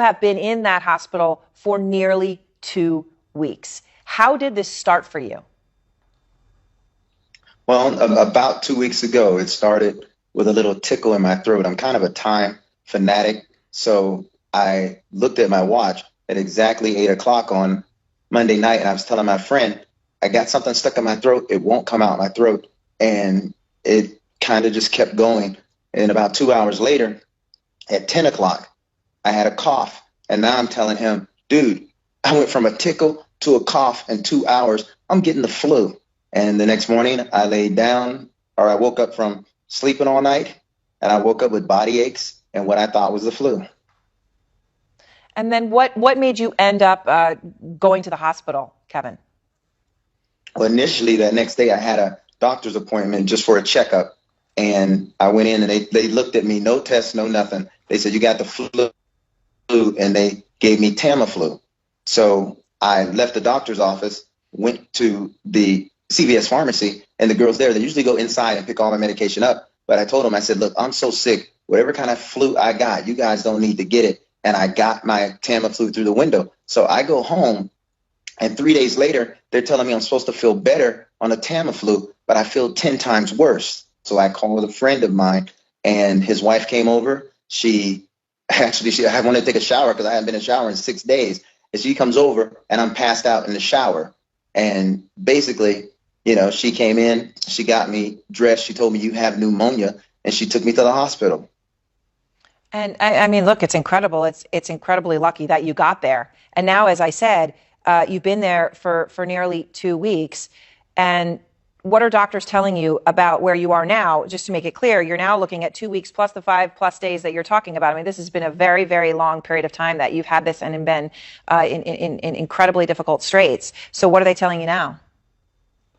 have been in that hospital for nearly 2 weeks. How did this start for you? Well, about 2 weeks ago, it started with a little tickle in my throat. I'm kind of a time fanatic, so I looked at my watch at exactly 8 o'clock on Monday night, and I was telling my friend, I got something stuck in my throat. It won't come out my throat, and it kind of just kept going. And about 2 hours later, at 10 o'clock, I had a cough, and now I'm telling him, dude, I went from a tickle to a cough in 2 hours. I'm getting the flu. And the next morning I laid down, or I woke up from sleeping all night, and I woke up with body aches and what I thought was the flu. And then what made you end up going to the hospital, Kevin? Well, initially that next day I had a doctor's appointment just for a checkup. And I went in and they looked at me, no tests, no nothing. They said, you got the flu, and they gave me Tamiflu. So I left the doctor's office, went to the CVS pharmacy, and the girls there, they usually go inside and pick all my medication up. But I told them, I said, look, I'm so sick. Whatever kind of flu I got, you guys don't need to get it. And I got my Tamiflu through the window. So I go home, and 3 days later, they're telling me I'm supposed to feel better on a Tamiflu, but I feel 10 times worse. So I called a friend of mine, and his wife came over. I wanted to take a shower because I hadn't been in a shower in 6 days. And she comes over, and I'm passed out in the shower. And basically, she came in, she got me dressed. She told me, you have pneumonia, and she took me to the hospital. And I mean, look, it's incredible. It's incredibly lucky that you got there. And now, as I said, you've been there for nearly 2 weeks. And what are doctors telling you about where you are now? Just to make it clear, you're now looking at 2 weeks plus the 5+ days that you're talking about. I mean, this has been a very, very long period of time that you've had this and been in incredibly difficult straits. So what are they telling you now?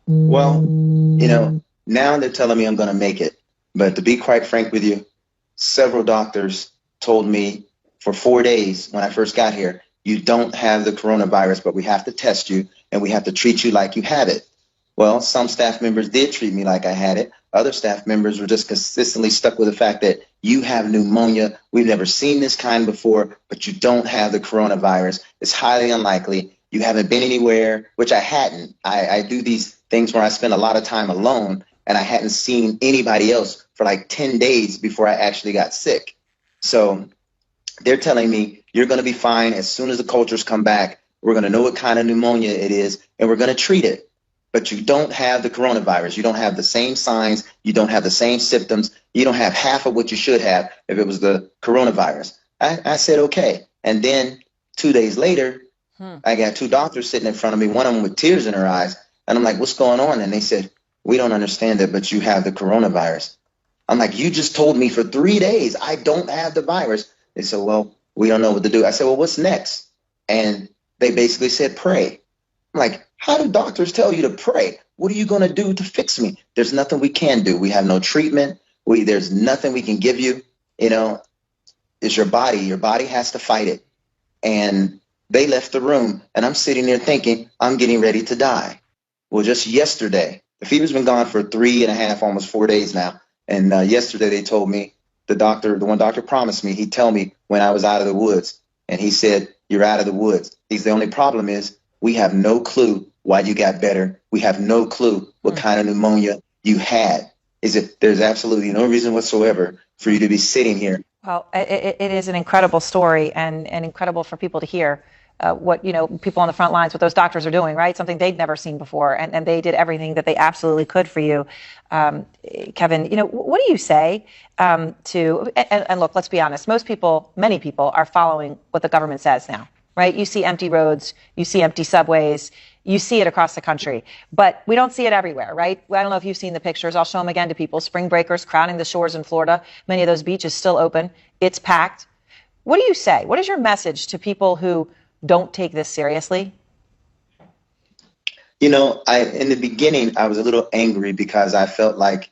Well, now they're telling me I'm going to make it. But to be quite frank with you, several doctors told me for 4 days when I first got here, you don't have the coronavirus, but we have to test you and we have to treat you like you have it. Well, some staff members did treat me like I had it. Other staff members were just consistently stuck with the fact that you have pneumonia. We've never seen this kind before, but you don't have the coronavirus. It's highly unlikely. You haven't been anywhere, which I hadn't. I do these things where I spend a lot of time alone, and I hadn't seen anybody else for like 10 days before I actually got sick. So they're telling me you're going to be fine. As soon as the cultures come back, we're going to know what kind of pneumonia it is, and we're going to treat it. But you don't have the coronavirus. You don't have the same signs. You don't have the same symptoms. You don't have half of what you should have if it was the coronavirus. I said, okay. And then 2 days later, I got two doctors sitting in front of me, one of them with tears in her eyes. And I'm like, what's going on? And they said, we don't understand it, but you have the coronavirus. I'm like, you just told me for 3 days I don't have the virus. They said, well, we don't know what to do. I said, well, what's next? And they basically said, pray. I'm like, how do doctors tell you to pray? What are you going to do to fix me? There's nothing we can do. We have no treatment. There's nothing we can give you. It's your body. Your body has to fight it. And they left the room, and I'm sitting there thinking, I'm getting ready to die. Well, just yesterday, the fever's been gone for 3.5, almost 4 days now. And yesterday they told me, the one doctor promised me, he'd tell me when I was out of the woods. And he said, you're out of the woods. The only problem is we have no clue why you got better. We have no clue what kind of pneumonia you had. There's absolutely no reason whatsoever for you to be sitting here. Well, it is an incredible story and incredible for people to hear what, people on the front lines, what those doctors are doing, right? Something they'd never seen before. And they did everything that they absolutely could for you. Kevin, what do you say and look, let's be honest, many people are following what the government says now, right? You see empty roads, you see empty subways, you see it across the country, but we don't see it everywhere, right? I don't know if you've seen the pictures. I'll show them again to people. Spring breakers crowding the shores in Florida. Many of those beaches still open. It's packed. What do you say? What is your message to people who don't take this seriously? In the beginning, I was a little angry because I felt like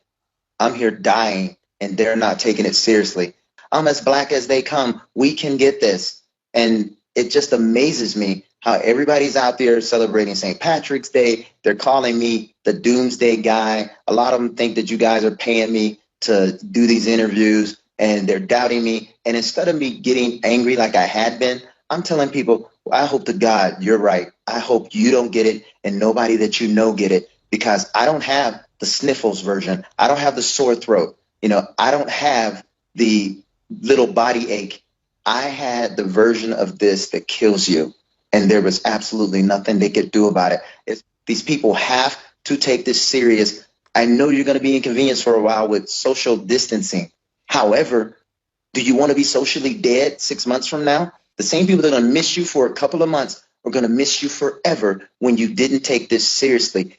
I'm here dying and they're not taking it seriously. I'm as black as they come. We can get this. And it just amazes me how everybody's out there celebrating St. Patrick's Day. They're calling me the doomsday guy. A lot of them think that you guys are paying me to do these interviews. and they're doubting me. And instead of me getting angry like I had been, I'm telling people, well, I hope to God you're right. I hope you don't get it and nobody that you know get it, because I don't have the sniffles version. I don't have the sore throat. I don't have the little body ache. I had the version of this that kills you, and there was absolutely nothing they could do about it. These people have to take this serious. I know you're going to be inconvenienced for a while with social distancing. However, do you want to be socially dead 6 months from now? The same people that are going to miss you for a couple of months are going to miss you forever when you didn't take this seriously.